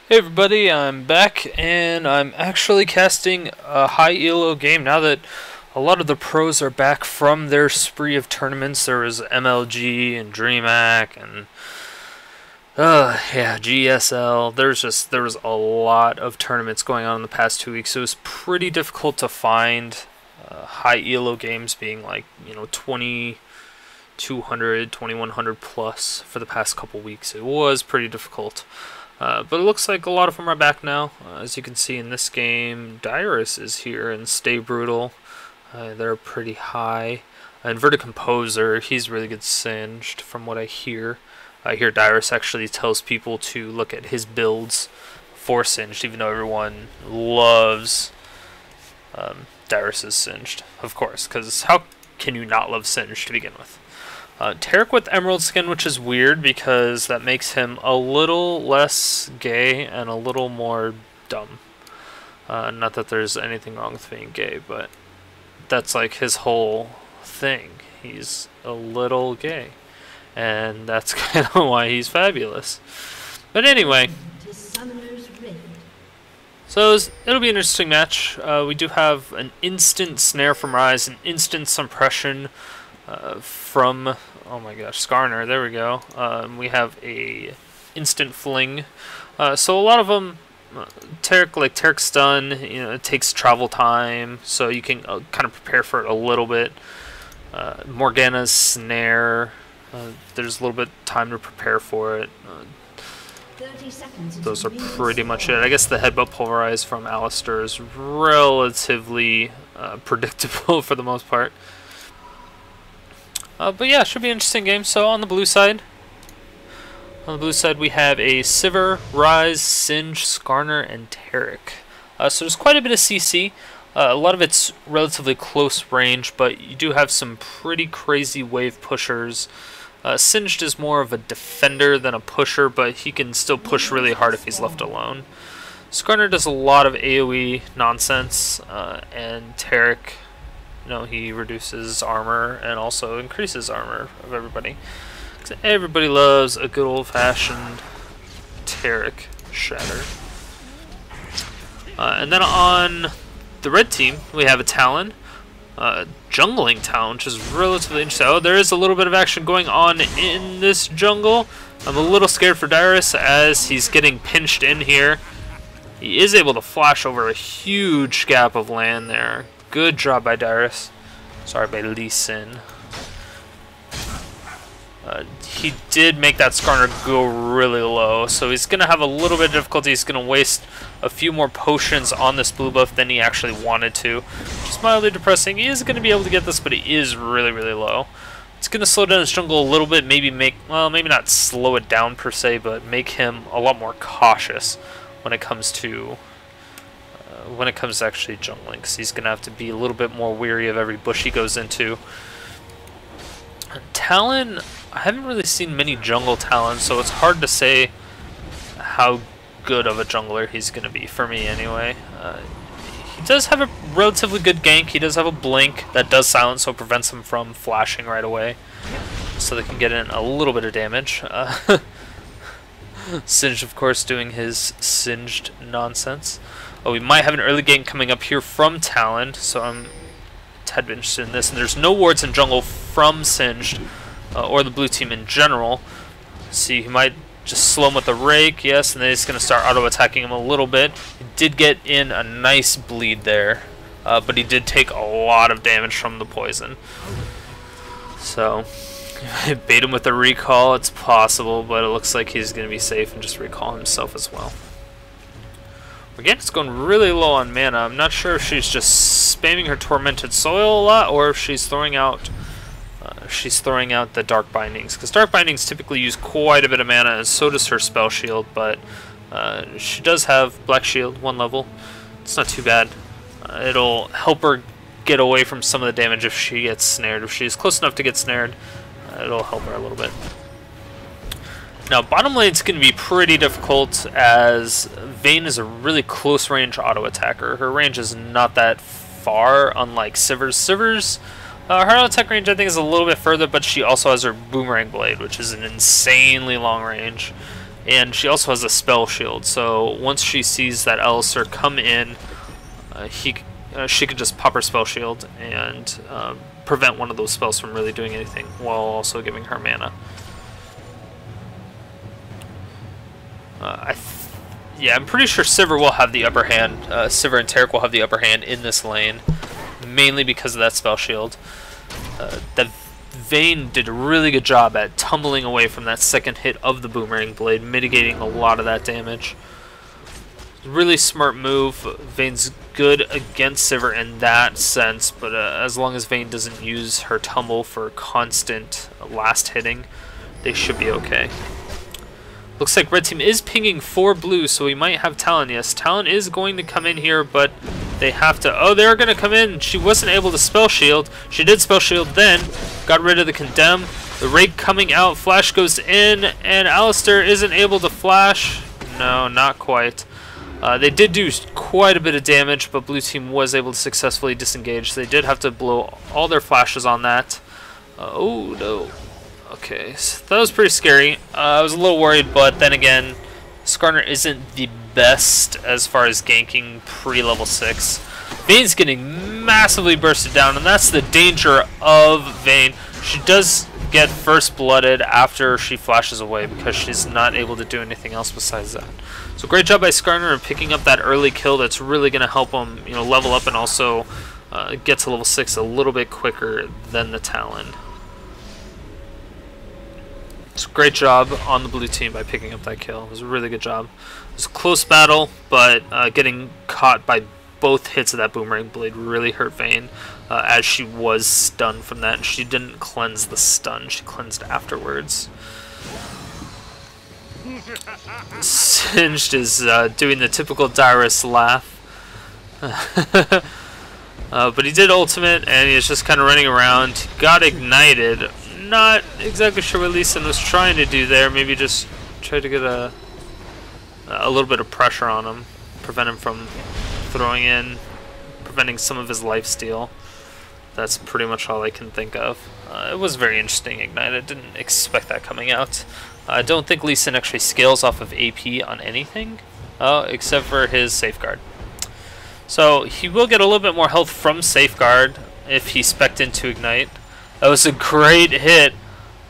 Hey everybody, I'm back and I'm actually casting a high ELO game now that a lot of the pros are back from their spree of tournaments. There was MLG and DreamHack and GSL. There was a lot of tournaments going on in the past 2 weeks. So it was pretty difficult to find high ELO games being like, 2200, 2100 plus for the past couple weeks. It was pretty difficult. But it looks like a lot of them are back now. As you can see in this game, Dyrus is here and StayBrutal. They're pretty high. InvertedComposer, he's really good singed from what I hear. I hear Dyrus actually tells people to look at his builds for singed, even though everyone loves Dyrus's singed, of course, because how can you not love singed to begin with? Taric with emerald skin, which is weird because that makes him a little less gay and a little more dumb. Not that there's anything wrong with being gay, but that's like his whole thing. He's a little gay, and that's kind of why he's fabulous. But anyway, so it'll be an interesting match. We do have an instant snare from Ryze, an instant suppression from, oh my gosh, Skarner, there we go. We have a instant fling. So a lot of them, Taric's stun, it takes travel time, so you can kind of prepare for it a little bit. Morgana's snare, there's a little bit time to prepare for it. 30 seconds. Those are pretty much it. I guess the headbutt pulverize from Alistar is relatively predictable for the most part. But yeah, it should be an interesting game. So on the blue side, we have a Sivir, Ryze, Singe, Skarner, and Taric. So there's quite a bit of CC. A lot of it's relatively close range, but you do have some pretty crazy wave pushers. Singed is more of a defender than a pusher, but he can still push really hard if he's left alone. Skarner does a lot of AoE nonsense, and Taric, he reduces armor and also increases armor of everybody. Everybody loves a good old-fashioned Taric shatter. And then on the red team, we have a Talon. Jungling Talon, which is relatively interesting. Oh, there is a little bit of action going on in this jungle. I'm a little scared for Dyrus as he's getting pinched in here. He is able to flash over a huge gap of land there. Good job by Dyrus. Sorry, by Lee Sin. He did make that Skarner go really low, so he's going to have a little bit of difficulty. He's going to waste a few more potions on this blue buff than he actually wanted to. Just mildly depressing. He is going to be able to get this, but he is really, really low. It's going to slow down his jungle a little bit, maybe maybe not slow it down per se, but make him a lot more cautious when it comes to actually jungling, because he's going to have to be a little bit more wary of every bush he goes into. Talon, I haven't really seen many jungle Talons, so it's hard to say how good of a jungler he's going to be, for me anyway. He does have a relatively good gank. He does have a blink that does silence, so it prevents him from flashing right away, so they can get in a little bit of damage. Singed, of course, doing his singed nonsense. Oh, we might have an early gank coming up here from Talon, so I'm a tad bit interested in this. And there's no wards in jungle from Singed, or the blue team in general. See, he might just slow him with the rake, yes, and then he's going to start auto-attacking him a little bit. He did get in a nice bleed there, but he did take a lot of damage from the poison. So, bait him with the recall, it's possible, but it looks like he's going to be safe and just recall himself as well. Morgana's going really low on mana. I'm not sure if she's just spamming her Tormented Soil a lot, or if she's throwing out the Dark Bindings, because Dark Bindings typically use quite a bit of mana, and so does her Spell Shield, but she does have Black Shield, 1 level. It's not too bad. It'll help her get away from some of the damage if she gets snared. If she's close enough to get snared, it'll help her a little bit. Now, bottom lane's going to be pretty difficult, as Vayne is a really close-range auto-attacker. Her range is not that far, unlike Sivir's. Sivir's her auto-attack range, I think, is a little bit further, but she also has her Boomerang Blade, which is an insanely long range. and she also has a spell shield. So once she sees that Alistar come in, she could just pop her spell shield and prevent one of those spells from really doing anything, while also giving her mana. Yeah, I'm pretty sure Sivir will have the upper hand. Sivir and Taric will have the upper hand in this lane, mainly because of that spell shield. That Vayne did a really good job at tumbling away from that second hit of the Boomerang Blade, mitigating a lot of that damage. Really smart move. Vayne's good against Sivir in that sense, but as long as Vayne doesn't use her tumble for constant last hitting, they should be okay. Looks like red team is pinging for blue, so we might have Talon. Yes, Talon is going to come in here, but they have to... Oh, they're going to come in. She wasn't able to spell shield. She did spell shield then. Got rid of the condemn. The rake coming out. Flash goes in, and Alistar isn't able to flash. No, not quite. They did do quite a bit of damage, but blue team was able to successfully disengage. They did have to blow all their flashes on that. Oh, no. Okay, so that was pretty scary. I was a little worried, but then again, Skarner isn't the best as far as ganking pre-level 6. Vayne's getting massively bursted down, and that's the danger of Vayne. She does get first blooded after she flashes away because she's not able to do anything else besides that. So great job by Skarner in picking up that early kill. That's really going to help him, level up and also get to level 6 a little bit quicker than the Talon. It's a great job on the blue team by picking up that kill. It was a really good job. It was a close battle, but getting caught by both hits of that Boomerang Blade really hurt Vayne, as she was stunned from that. She didn't cleanse the stun, she cleansed afterwards. Singed is doing the typical Dyrus laugh. But he did ultimate, and he was just kind of running around. Got ignited. Not exactly sure what Lee Sin was trying to do there. Maybe just try to get a little bit of pressure on him, prevent him from throwing in, preventing some of his lifesteal. That's pretty much all I can think of. It was very interesting ignite. I didn't expect that coming out. I don't think Lee Sin actually scales off of AP on anything, except for his safeguard. So he will get a little bit more health from safeguard if he spec'd into ignite. That was a great hit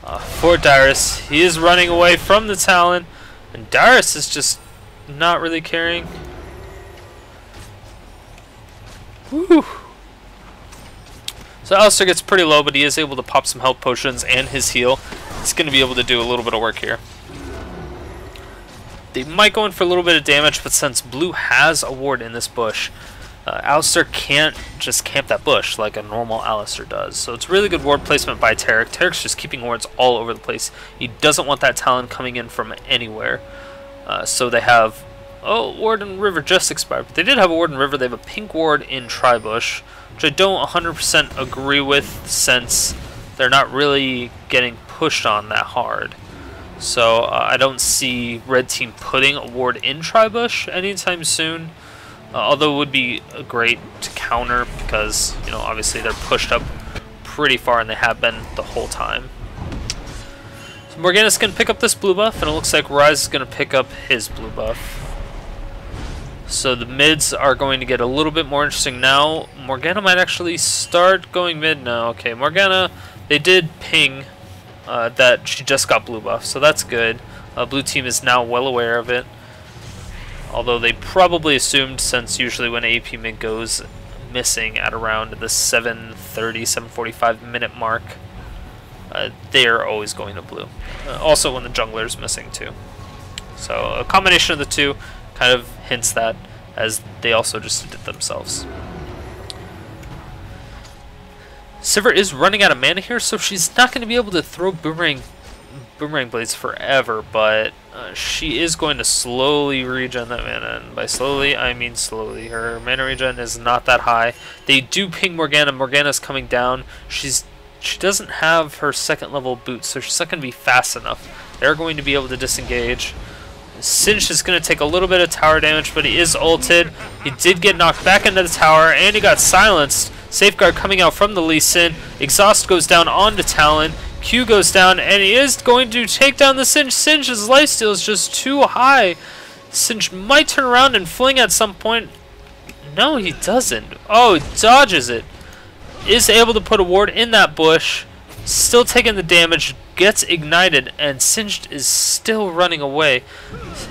for Dyrus. He is running away from the Talon, and Dyrus is just not really caring. Woo! So Alistar gets pretty low, but he is able to pop some health potions and his heal. He's going to be able to do a little bit of work here. They might go in for a little bit of damage, but since blue has a ward in this bush, Alistar can't just camp that bush like a normal Alistar does. So it's really good ward placement by Taric. Taric's just keeping wards all over the place. He doesn't want that Talon coming in from anywhere. So they have... Oh, ward in river just expired. But they did have a ward in river. They have a pink ward in Tribush, which I don't 100% agree with since they're not really getting pushed on that hard. So I don't see red team putting a ward in Tribush anytime soon. Although it would be great to counter because, obviously they're pushed up pretty far and they have been the whole time. So Morgana's going to pick up this blue buff, and it looks like Ryze is going to pick up his blue buff. So the mids are going to get a little bit more interesting now. Morgana might actually start going mid now. Okay, Morgana, they did ping that she just got blue buff, so that's good. Blue team is now well aware of it. Although they probably assumed, since usually when AP mid goes missing at around the 7:30, 7:45 minute mark, they are always going to blue. Also when the jungler is missing too. So a combination of the two kind of hints that, as they also just did themselves. Sivir is running out of mana here, so she's not going to be able to throw boomerang blades forever, but she is going to slowly regen that mana, and by slowly I mean slowly. Her mana regen is not that high. They do ping Morgana. Morgana's coming down. She doesn't have her second level boots, so she's not going to be fast enough. They're going to be able to disengage. Singed is going to take a little bit of tower damage, but he is ulted. He did get knocked back into the tower, and he got silenced. Safeguard coming out from the Lee Sin. Exhaust goes down onto Talon. Q goes down, and he is going to take down the Singe. Singe's lifesteal is just too high. Singe might turn around and fling at some point. No, he doesn't. Oh, he dodges it. Is able to put a ward in that bush. Still taking the damage. Gets ignited, and Singed is still running away.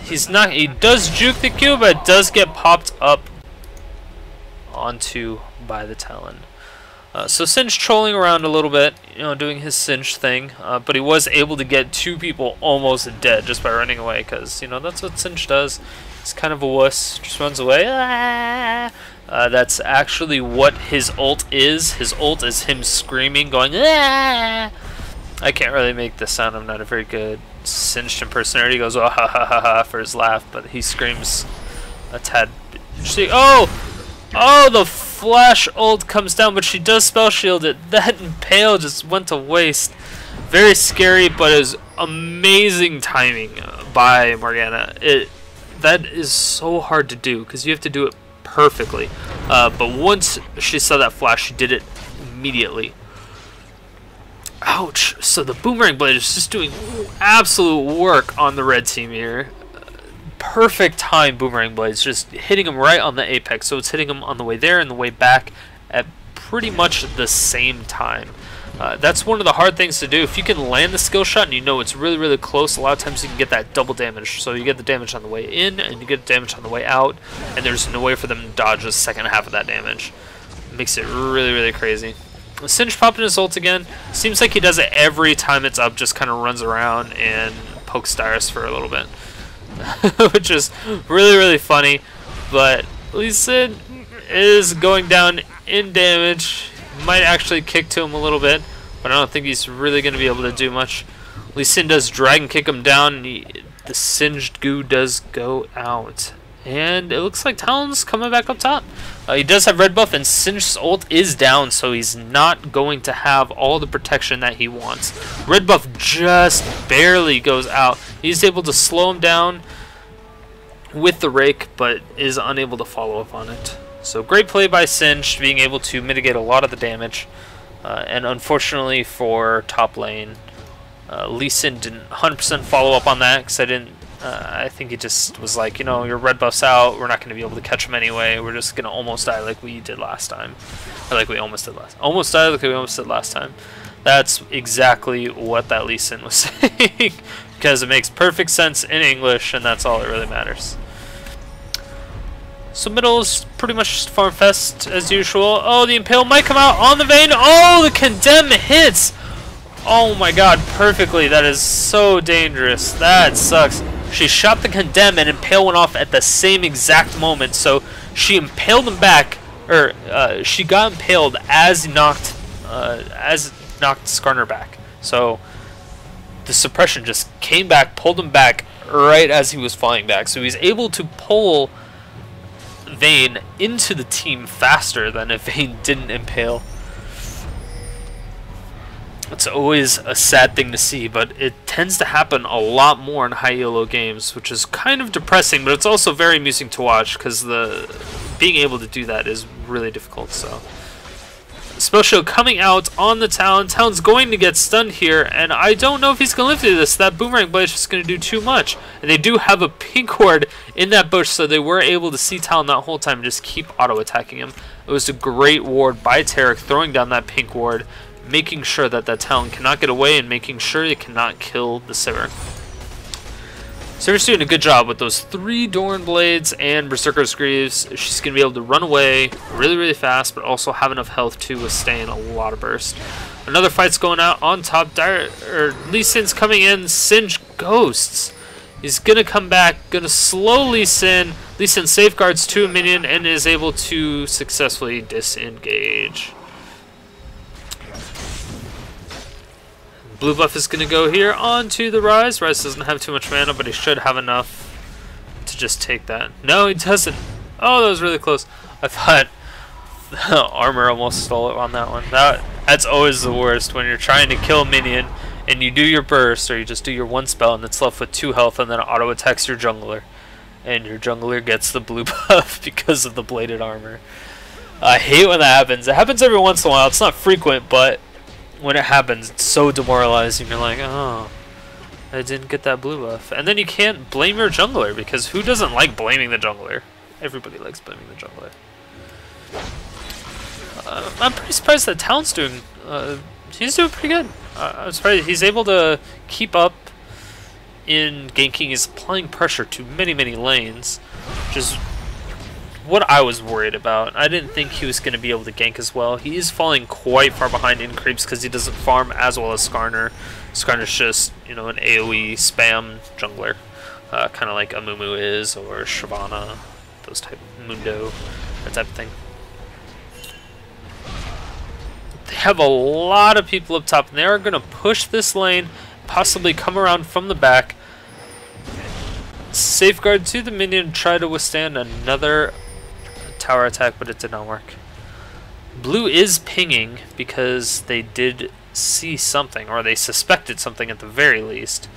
He's not. He does juke the Q, but does get popped up onto by the Talon. So Singed trolling around a little bit, you know, doing his Singed thing, but he was able to get 2 people almost dead just by running away, because, you know, that's what Singed does. He's kind of a wuss, just runs away. That's actually what his ult is. His ult is him screaming, going, ah! I can't really make the sound. I'm not a very good Singed impersonator. He goes, oh, ha ha ha ha, for his laugh, but he screams a tad. Oh, the flash ult comes down, but she does spell shield it. That impale just went to waste. Very scary, but it was amazing timing by Morgana. That is so hard to do because you have to do it perfectly. But once she saw that flash, she did it immediately. Ouch! So the boomerang blade is just doing absolute work on the red team here. Perfect time boomerang blades, just hitting him right on the apex. So it's hitting him on the way there and the way back at pretty much the same time. That's one of the hard things to do. If you can land the skill shot and you know it's really, really close, a lot of times you can get that double damage. So you get the damage on the way in and you get the damage on the way out, and there's no way for them to dodge the second half of that damage. Makes it really, really crazy. Singe popping his ult again. Seems like he does it every time it's up, just kind of runs around and pokes Dyrus for a little bit. Which is really, really funny. But Lee Sin is going down in damage. Might actually kick to him a little bit, but I don't think he's really going to be able to do much. Lee Sin does dragon kick him down, and the Singed goo does go out. And it looks like Talon's coming back up top. He does have red buff, and Singed's ult is down, so he's not going to have all the protection that he wants. Red buff just barely goes out. He's able to slow him down with the rake, but is unable to follow up on it. So great play by Singed, being able to mitigate a lot of the damage. And unfortunately for top lane, Lee Sin didn't 100% follow up on that, because I think he just was like, you know, your red buff's out, we're not going to be able to catch him anyway, we're just going to almost die like we did last time. Or like we almost did last time. Almost die like we almost did last time. That's exactly what that Lee Sin was saying, because it makes perfect sense in English, and that's all that really matters. So middle is pretty much just farm fest as usual. Oh, the impale might come out on the Vayne. Oh, the condemn hits! Oh my god, perfectly. That is so dangerous. That sucks. She shot the condemn and impale went off at the same exact moment. So she impaled him back, or she got impaled as knocked Skarner back. So the suppression just came back, pulled him back right as he was falling back. So he's able to pull Vayne into the team faster than if Vayne didn't impale. It's always a sad thing to see, but it tends to happen a lot more in high ELO games, which is kind of depressing, but it's also very amusing to watch because being able to do that is really difficult. So spell shield coming out on the Talon. Talon's going to get stunned here, and I don't know if he's going to live through this. That boomerang blade is just going to do too much. And they do have a pink ward in that bush, so they were able to see Talon that whole time and just keep auto-attacking him. It was a great ward by Taric, throwing down that pink ward, making sure that that Talon cannot get away and making sure it cannot kill the Sivir. Sivir's doing a good job with those 3 Doran Blades and Berserker's Greaves. She's going to be able to run away really, really fast, but also have enough health to withstand a lot of burst. Another fight's going out on top. Lee Sin's coming in. Singe ghosts. He's going to come back, going to slow Lee Sin. Lee Sin safeguards to a minion and is able to successfully disengage. Blue buff is going to go here onto the Ryze. Ryze doesn't have too much mana, but he should have enough to just take that. No, he doesn't. Oh, that was really close. I thought armor almost stole it on that one. That's always the worst, when you're trying to kill a minion and you do your burst, or you just do your one spell and it's left with 2 health, and then it auto attacks your jungler. And your jungler gets the blue buff because of the bladed armor. I hate when that happens. It happens every once in a while. It's not frequent, but when it happens, it's so demoralizing. You're like, oh, I didn't get that blue buff. And then you can't blame your jungler, because who doesn't like blaming the jungler? Everybody likes blaming the jungler. I'm pretty surprised that Talon's doing... he's doing pretty good. I'm surprised he's able to keep up in ganking. He's applying pressure to many, many lanes, which is what I was worried about. I didn't think he was going to be able to gank as well. He is falling quite far behind in creeps because he doesn't farm as well as Skarner. Skarner's just, you know, an AoE spam jungler, kind of like Amumu is, or Shyvana, those type, Mundo, that type of thing. They have a lot of people up top, and they are going to push this lane, possibly come around from the back, safeguard to the minion, try to withstand another tower attack, but it did not work. Blue is pinging because they did see something, or they suspected something at the very least.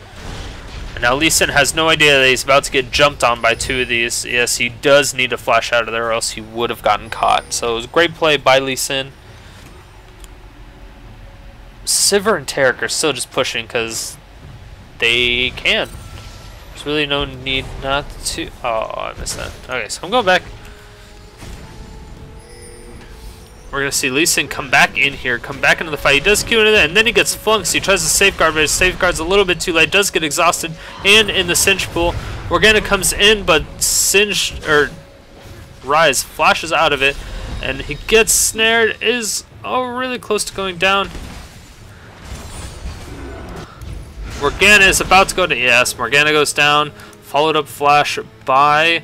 And now Lee Sin has no idea that he's about to get jumped on by two of these. Yes, he does need to flash out of there, or else he would have gotten caught. So it was a great play by Lee Sin. Sivir and Taric are still just pushing because they can. There's really no need not to... Oh, I missed that. Okay, so I'm going back. We're going to see Lee Sin come back in here, come back into the fight. He does Q into that, and then he gets flunked, so he tries to safeguard, but his safeguard's a little bit too late. Does get exhausted, and in the Singe pool, Morgana comes in, but Ryze flashes out of it, and he gets snared, is really close to going down. Morgana is about to go to... Yes, Morgana goes down, followed up flash by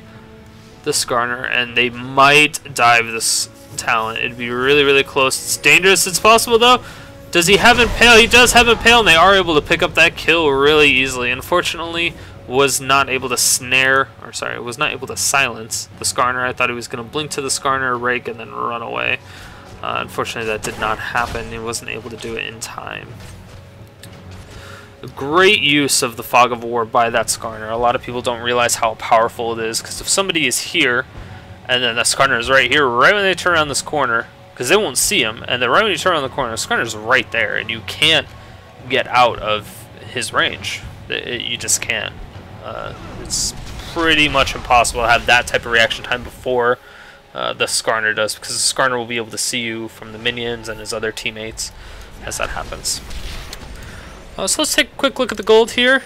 the Skarner, and they might dive this Talon. It'd be really, really close. It's dangerous. It's possible, though. Does he have Impale? He does have Impale, and they are able to pick up that kill really easily. Unfortunately, was not able to snare... Or, sorry, was not able to silence the Skarner. I thought he was going to blink to the Skarner, rake, and then run away. Unfortunately, that did not happen. He wasn't able to do it in time. Great use of the Fog of War by that Skarner. A lot of people don't realize how powerful it is, because if somebody is here, and then the Skarner is right here, right when they turn around this corner, because they won't see him, and then right when you turn around the corner, the Skarner is right there, and you can't get out of his range. You just can't. It's pretty much impossible to have that type of reaction time before the Skarner does, because the Skarner will be able to see you from the minions and his other teammates as that happens. So let's take a quick look at the gold here.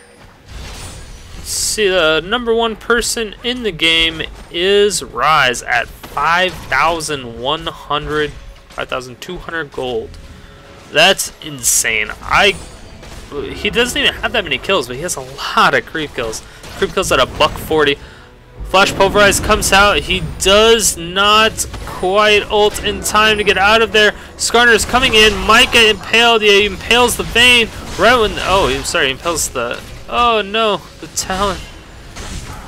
Let's see, the #1 person in the game is Ryze at 5,200 gold. That's insane. He doesn't even have that many kills, but he has a lot of creep kills. Creep kills at $140. Flash Pulverize comes out. He does not quite ult in time to get out of there. Skarner is coming in. Might get impaled. Yeah, he impales the Vayne. Right when... Oh, I'm sorry. He impales the... Oh, no. The Talon.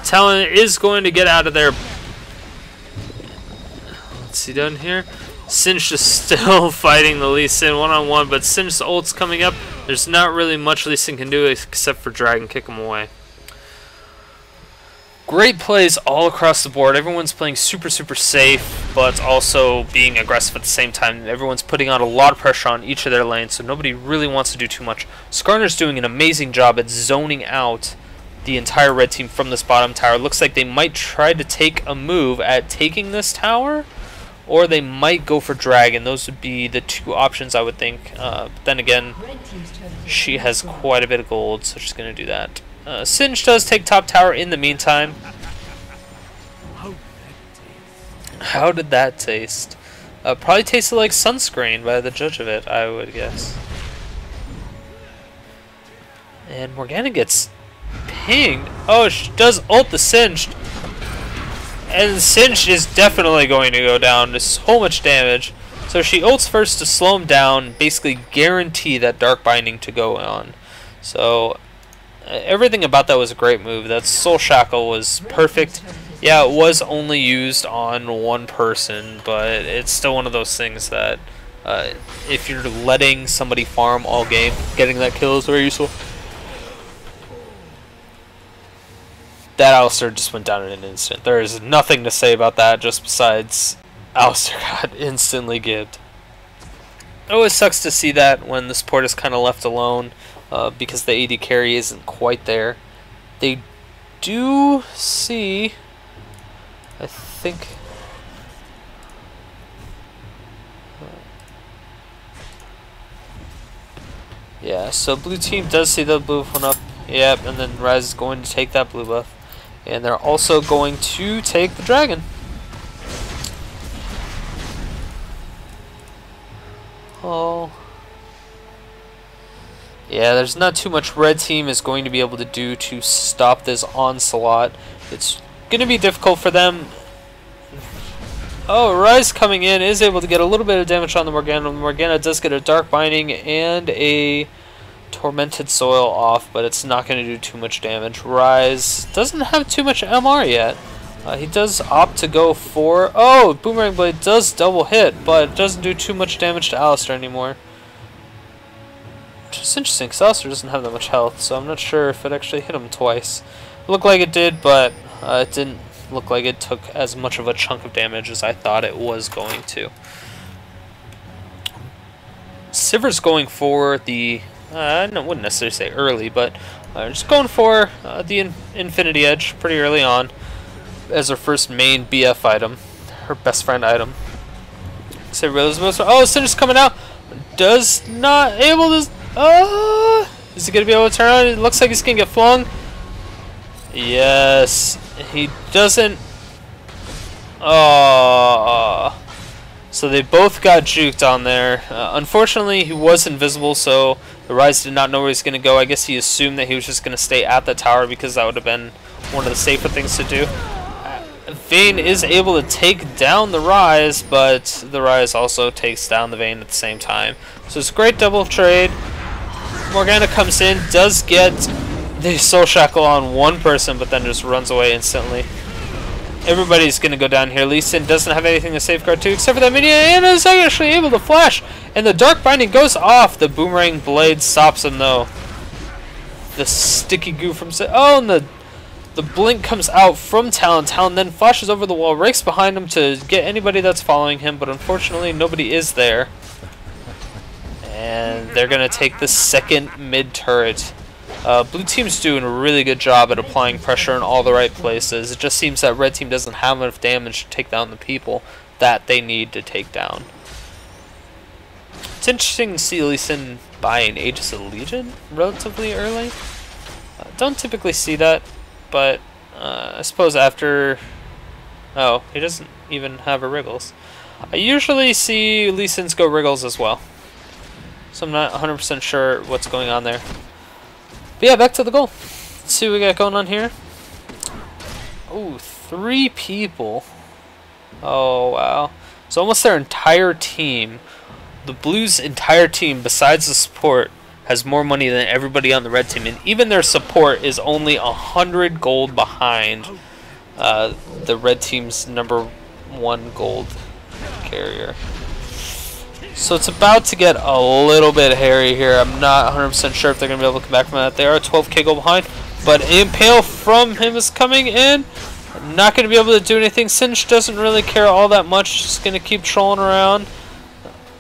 Talon is going to get out of there. What's he done here? Singe is still fighting the Lee Sin one-on-one, but Singe's ult's coming up. There's not really much Lee Sin can do except for drag and kick him away. Great plays all across the board. Everyone's playing super, super safe, but also being aggressive at the same time. Everyone's putting on a lot of pressure on each of their lanes, so nobody really wants to do too much. Skarner's doing an amazing job at zoning out the entire red team from this bottom tower. Looks like they might try to take a move at taking this tower, or they might go for dragon. Those would be the two options, I would think. But then again, she has quite a bit of gold, so she's going to do that. Singe does take top tower in the meantime. How did that taste? Probably tasted like sunscreen by the judge of it, I would guess. And Morgana gets pinged. Oh, she does ult the Singed. And Singe is definitely going to go down to so much damage. So she ults first to slow him down, basically guarantee that Dark Binding to go on. So... everything about that was a great move. That Soul Shackle was perfect. Yeah, it was only used on one person, but it's still one of those things that if you're letting somebody farm all game, getting that kill is very useful. That Alistar just went down in an instant. There is nothing to say about that, just besides Alistar got instantly gibbed. It always sucks to see that when the support is kind of left alone because the AD carry isn't quite there. They do see, I think, yeah, so blue team does see the blue one up. Yep, and then Ryze is going to take that blue buff. And they're also going to take the dragon. Oh. Yeah, there's not too much red team is going to be able to do to stop this onslaught. It's going to be difficult for them. Oh, Ryze coming in is able to get a little bit of damage on the Morgana. Morgana does get a Dark Binding and a Tormented Soil off, but it's not going to do too much damage. Ryze doesn't have too much MR yet. He does opt to go for... Oh, Boomerang Blade does double hit, but it doesn't do too much damage to Alistar anymore. Which is interesting, because Alistar doesn't have that much health, so I'm not sure if it actually hit him twice. It looked like it did, but it didn't look like it took as much of a chunk of damage as I thought it was going to. Sivir's going for the... I wouldn't necessarily say early, but just going for the Infinity Edge pretty early on as her first main BF item, her best friend item. Oh, Cinder's coming out. Does not able to... is he going to be able to turn on? It looks like he's going to get flung. Yes. He doesn't... Oh. So they both got juked on there. Unfortunately, he was invisible, so the Ryze did not know where he's going to go. I guess he assumed that he was just going to stay at the tower because that would have been one of the safer things to do. Vayne is able to take down the Ryze, but the Ryze also takes down the Vayne at the same time. So it's a great double trade. Morgana comes in, does get the Soul Shackle on one person, but then just runs away instantly. Everybody's going to go down here. Lee Sin doesn't have anything to safeguard too, except for that minion, and is actually able to flash. And the Dark Binding goes off. The Boomerang Blade stops him, though. The sticky goo from... Oh, and the blink comes out from Talon. Talon then flashes over the wall, rakes behind him to get anybody that's following him, but unfortunately nobody is there. And they're going to take the second mid-turret. Blue team's doing a really good job at applying pressure in all the right places. It just seems that red team doesn't have enough damage to take down the people that they need to take down. It's interesting to see Lee Sin buy an Aegis of Legion relatively early. Don't typically see that, but I suppose after... Oh, he doesn't even have a Wriggles. I usually see Lee Sin's go Wriggles as well, so I'm not 100% sure what's going on there. But yeah, back to the goal. Let's see what we got going on here. Oh, 3 people. Oh, wow. So almost their entire team, the Blues' entire team, besides the support, has more money than everybody on the red team. And even their support is only 100 gold behind the red team's #1 gold carrier. So it's about to get a little bit hairy here. I'm not 100% sure if they're going to be able to come back from that. They are 12k gold behind, but Impale from him is coming in. Not going to be able to do anything. Singe doesn't really care all that much. Just going to keep trolling around.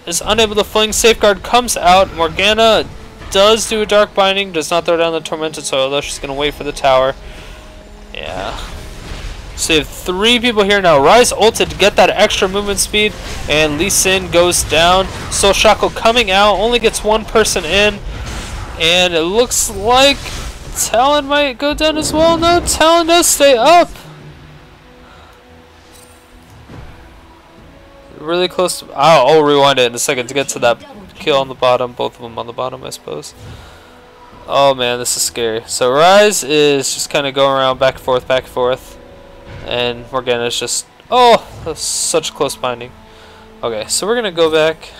Is unable to fling. Safeguard comes out. Morgana does do a Dark Binding. Does not throw down the Tormented Soil, though. She's going to wait for the tower. Yeah. So you have 3 people here now. Ryze ulted to get that extra movement speed, and Lee Sin goes down. Soul Shackle coming out, only gets 1 person in, and it looks like Talon might go down as well. No, Talon does stay up. Really close to... I'll rewind it in a second to get to that kill on the bottom. Both of them on the bottom, I suppose. Oh man, this is scary. So Ryze is just kind of going around back and forth, back and forth. And Morgana is just... Oh, that's such close binding. Okay, so we're going to go back.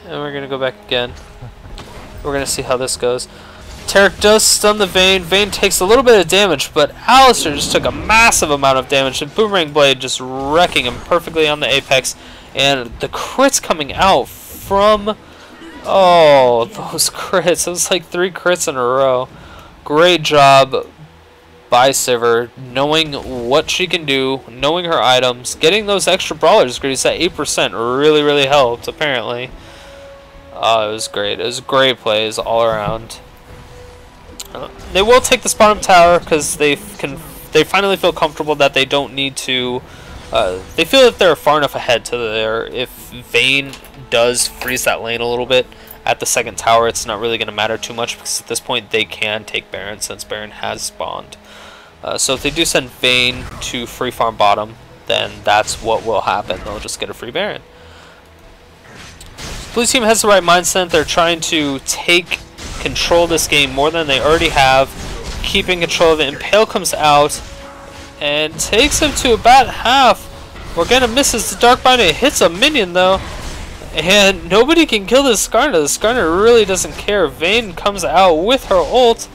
And we're going to go back again. We're going to see how this goes. Taric does stun the Vayne. Vayne takes a little bit of damage, but Alistar just took a massive amount of damage. And Boomerang Blade just wrecking him perfectly on the apex. And the crits coming out from... Oh, those crits. It was like 3 crits in a row. Great job by Sivir, knowing what she can do, knowing her items, getting those extra brawlers grease at 8% really, really helped, apparently. Oh, it was great. It was great plays all around. They will take this bottom tower because they finally feel comfortable that they don't need to. They feel that they're far enough ahead to there. If Vayne does freeze that lane a little bit at the second tower, it's not really going to matter too much because at this point they can take Baron since Baron has spawned. So if they do send Vayne to free farm bottom, then that's what will happen. They'll just get a free Baron. Blue team has the right mindset. They're trying to take control of this game more than they already have, keeping control of it. Impale comes out and takes him to about half. Morgana misses the Dark Bind. It hits a minion though, and nobody can kill this Skarner. The Skarner really doesn't care. Vayne comes out with her ult,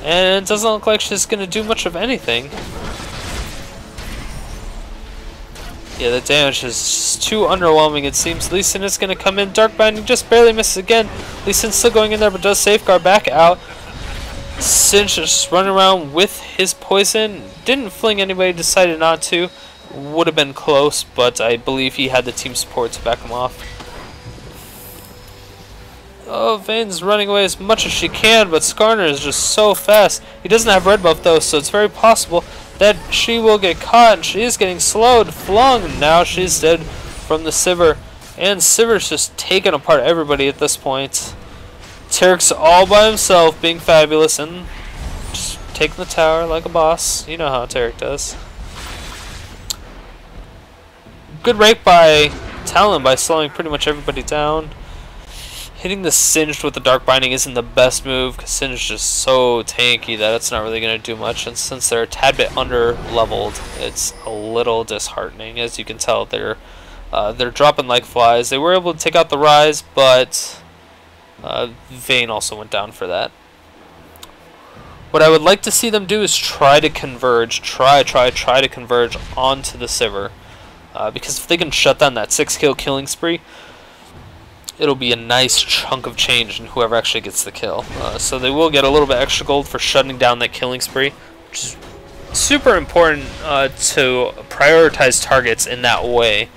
and it doesn't look like she's going to do much of anything. Yeah, the damage is just too underwhelming, it seems. Lee Sin is going to come in. Dark Binding just barely misses again. Lee Sin's still going in there, but does safeguard back out. Sin's just running around with his poison. Didn't fling anybody, decided not to. Would have been close, but I believe he had the team support to back him off. Oh, Vayne's running away as much as she can, but Skarner is just so fast. He doesn't have red buff though, so it's very possible that she will get caught, and she is getting slowed, flung, and now she's dead from the Sivir. And Sivir's just taking apart everybody at this point. Taric's all by himself, being fabulous, and just taking the tower like a boss. You know how Taric does. Good rake by Talon by slowing pretty much everybody down. Hitting the Singed with the Dark Binding isn't the best move because Singed is just so tanky that it's not really going to do much. And since they're a tad bit under leveled, it's a little disheartening. As you can tell, they're dropping like flies. They were able to take out the Ryze, but Vayne also went down for that. What I would like to see them do is try to converge, try to converge onto the Sivir, because if they can shut down that 6-kill killing spree, it'll be a nice chunk of change in whoever actually gets the kill. So they will get a little bit extra gold for shutting down that killing spree, which is super important to prioritize targets in that way.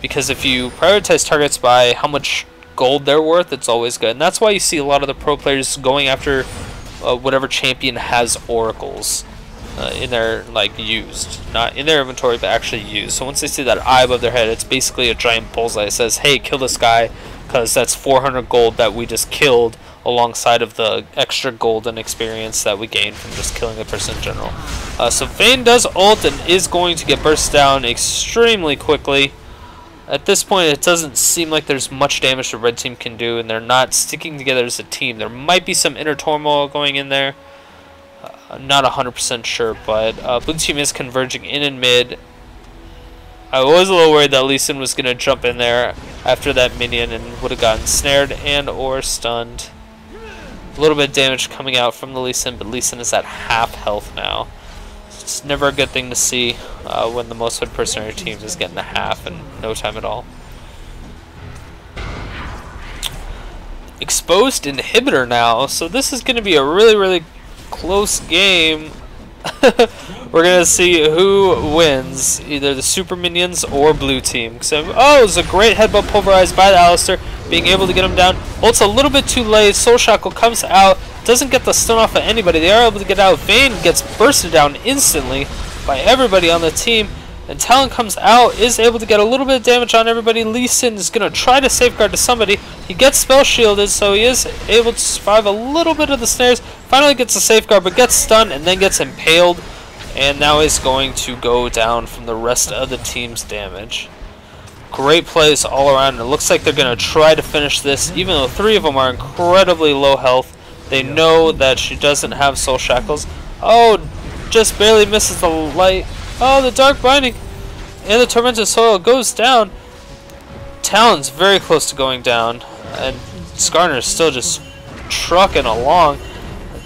Because if you prioritize targets by how much gold they're worth, it's always good. And that's why you see a lot of the pro players going after whatever champion has oracles in their, like, used. Not in their inventory, but actually used. So once they see that eye above their head, it's basically a giant bullseye that says, hey, kill this guy, because that's 400 gold that we just killed alongside of the extra golden experience that we gained from just killing the person in general. So Vayne does ult and is going to get burst down extremely quickly. At this point, it doesn't seem like there's much damage the red team can do, and they're not sticking together as a team. There might be some inner turmoil going in there. I'm not 100% sure, but blue team is converging in and mid. I was a little worried that Lee Sin was going to jump in there after that minion and would have gotten snared and or stunned. A little bit of damage coming out from the Lee Sin, but Lee Sin is at half health now. It's never a good thing to see when the most fed person on your team is getting a half in no time at all. Exposed inhibitor now, so this is going to be a really close game. We're going to see who wins, either the super minions or blue team. So, oh, it was a great headbutt pulverized by the Alistar, being able to get him down. Ult's a little bit too late. Soul Shackle comes out, doesn't get the stun off of anybody. They are able to get out. Vayne gets bursted down instantly by everybody on the team. And Talon comes out, is able to get a little bit of damage on everybody. Lee Sin is going to try to safeguard to somebody. He gets spell shielded, so he is able to survive a little bit of the snares. Finally gets a safeguard, but gets stunned and then gets impaled. And now he's going to go down from the rest of the team's damage. Great plays all around. It looks like they're going to try to finish this, even though 3 of them are incredibly low health. They know that she doesn't have soul shackles. Oh, just barely misses the light. Oh, the Dark Binding and the Tormented Soil goes down. Talon's very close to going down, and Skarner's still just trucking along.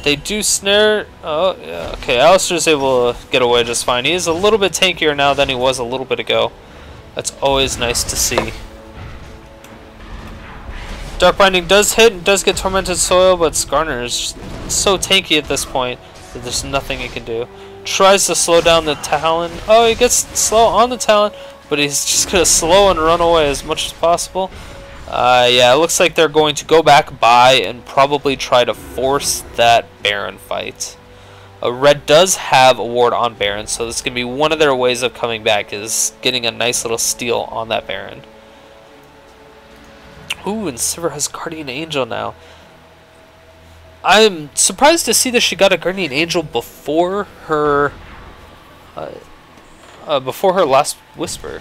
They do snare. Oh, yeah, okay. Alistar's able to get away just fine. He is a little bit tankier now than he was a little bit ago. That's always nice to see. Dark Binding does hit and does get Tormented Soil, but Skarner is so tanky at this point that there's nothing he can do. Tries to slow down the Talon. Oh, he gets slow on the Talon, but he's just going to slow and run away as much as possible. Yeah, it looks like they're going to go back by and probably try to force that Baron fight. Red does have a ward on Baron, so this is going to be one of their ways of coming back, is getting a nice little steal on that Baron. Ooh, and Sivir has Guardian Angel now. I'm surprised to see that she got a Guardian Angel before her last Whisper.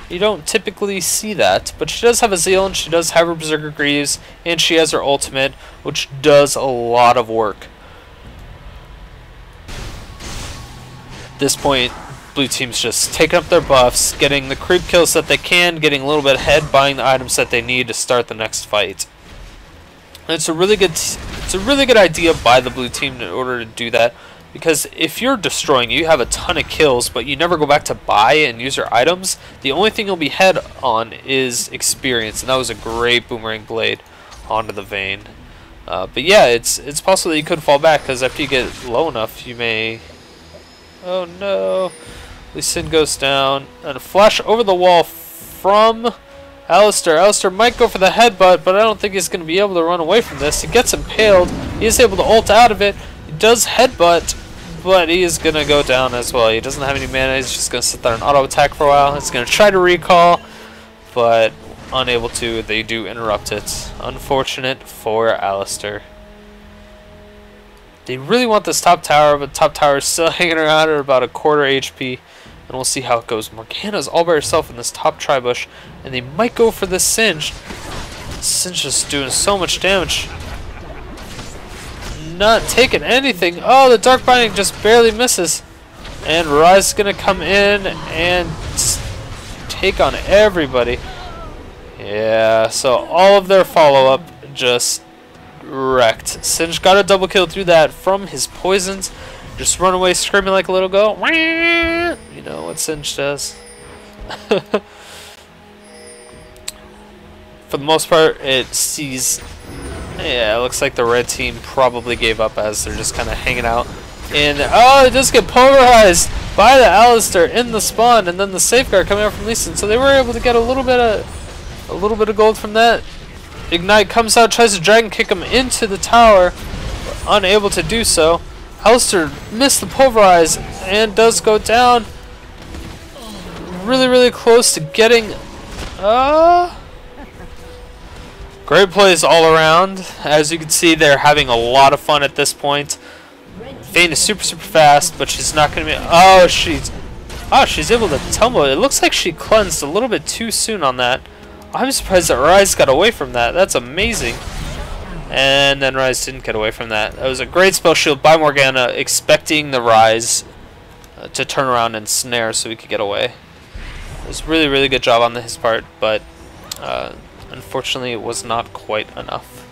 You don't typically see that, but she does have a Zeal, and she does have her Berserker Greaves, and she has her ultimate, which does a lot of work. At this point, blue team's just taking up their buffs, getting the creep kills that they can, getting a little bit ahead, buying the items that they need to start the next fight. And it's a really good idea by the blue team in order to do that, because if you're destroying, you have a ton of kills, but you never go back to buy and use your items, the only thing you'll be ahead on is experience, and that was a great Boomerang Blade onto the Vayne. But yeah, it's possible that you could fall back, because after you get low enough, you may... Oh no! Lee Sin goes down, and a flash over the wall from Alistar. Alistar might go for the headbutt, but I don't think he's going to be able to run away from this. He gets impaled. He is able to ult out of it. He does headbutt, but he is going to go down as well. He doesn't have any mana. He's just going to sit there and auto attack for a while. He's going to try to recall, but unable to. They do interrupt it. Unfortunate for Alistar. They really want this top tower, but top tower is still hanging around at about a quarter HP. And we'll see how it goes. Morgana's all by herself in this top tri-bush, and they might go for this Singed. Singed is doing so much damage. Not taking anything. Oh, the Dark Binding just barely misses. And Ryze is going to come in and take on everybody. Yeah, so all of their follow-up just wrecked. Singed got a double kill through that from his poisons. Just run away screaming like a little girl. You know what Singed does. For the most part, it sees... Yeah, it looks like the red team probably gave up as they're just kind of hanging out. And, oh, it does get pulverized by the Alistar in the spawn, and then the safeguard coming out from Lee Sin. So they were able to get a little bit of gold from that. Ignite comes out, tries to dragon kick him into the tower, but unable to do so. Alistar missed the pulverize and does go down. Really, really close to getting... Great plays all around. As you can see, they're having a lot of fun at this point. Vayne is super, super fast, but she's not going to be... Oh, she's able to tumble. It looks like she cleansed a little bit too soon on that. I'm surprised that Ryze got away from that. That's amazing. And then Ryze didn't get away from that. That was a great spell shield by Morgana, expecting the Ryze to turn around and snare so he could get away. It was really, really good job on his part, but unfortunately it was not quite enough.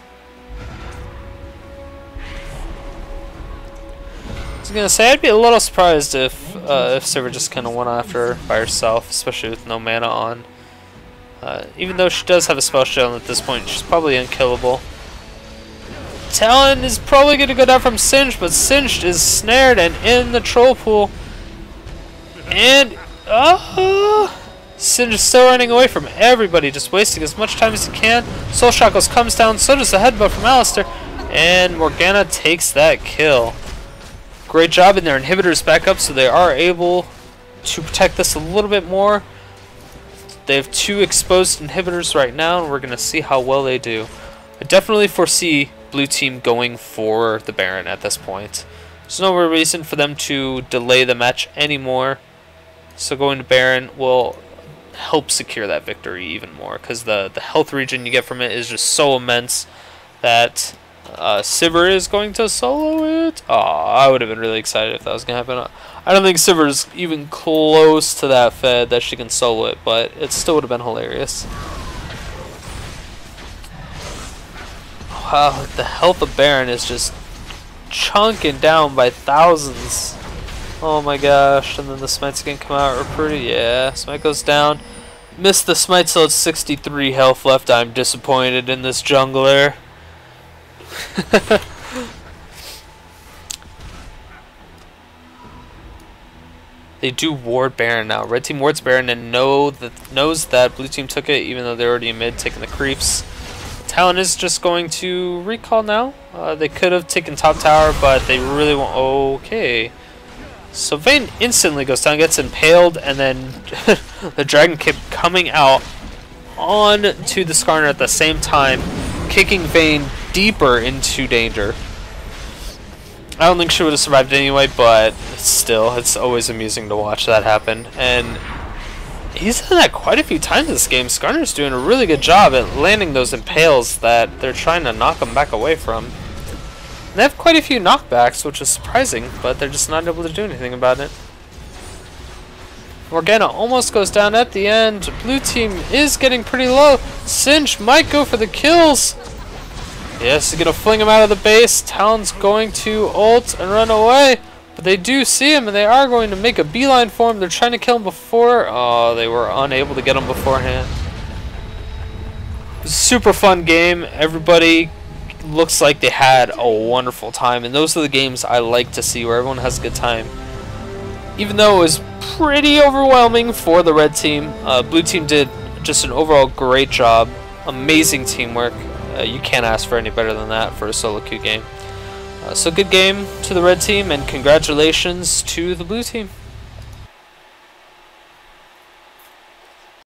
I was gonna say, I'd be a little surprised if Sivir just kind of went after her by herself, especially with no mana on. Even though she does have a spell shield at this point, she's probably unkillable. Talon is probably going to go down from Singed, but Singed is snared and in the troll pool. And, Singed is still running away from everybody, just wasting as much time as he can. Soul Shackles comes down, so does the headbutt from Alistar. And Morgana takes that kill. Great job, and their inhibitors back up, so they are able to protect this a little bit more. They have 2 exposed inhibitors right now, and we're going to see how well they do. I definitely foresee blue team going for the Baron at this point. There's no reason for them to delay the match anymore. So going to Baron will help secure that victory even more, because the health regen you get from it is just so immense that Sivir is going to solo it. Oh, I would have been really excited if that was going to happen. I don't think Sivir is even close to that fed that she can solo it, but it still would have been hilarious. Wow, the health of Baron is just chunking down by thousands. Oh my gosh, and then the smite's gonna come out pretty, yeah, smite goes down. Missed the smite, so it's 63 health left. I'm disappointed in this jungler. They do ward Baron now. Red team wards Baron and knows that blue team took it, even though they're already in mid taking the creeps. Talon is just going to recall now. They could have taken top tower, but they really want... Okay. So Vayne instantly goes down, gets impaled, and then the dragon kept coming out on to the Skarner at the same time, kicking Vayne deeper into danger. I don't think she would have survived anyway, but still, it's always amusing to watch that happen. And he's done that quite a few times this game. Skarner's doing a really good job at landing those impales that they're trying to knock him back away from. And they have quite a few knockbacks, which is surprising, but they're just not able to do anything about it. Morgana almost goes down at the end. Blue team is getting pretty low. Singe might go for the kills. Yes, he's going to fling him out of the base. Talon's going to ult and run away. But they do see him, and they are going to make a beeline for him. They're trying to kill him before. Oh, they were unable to get him beforehand. It was a super fun game. Everybody looks like they had a wonderful time. And those are the games I like to see, where everyone has a good time. Even though it was pretty overwhelming for the red team, blue team did just an overall great job. Amazing teamwork. You can't ask for any better than that for a solo queue game. So good game to the red team, and congratulations to the blue team.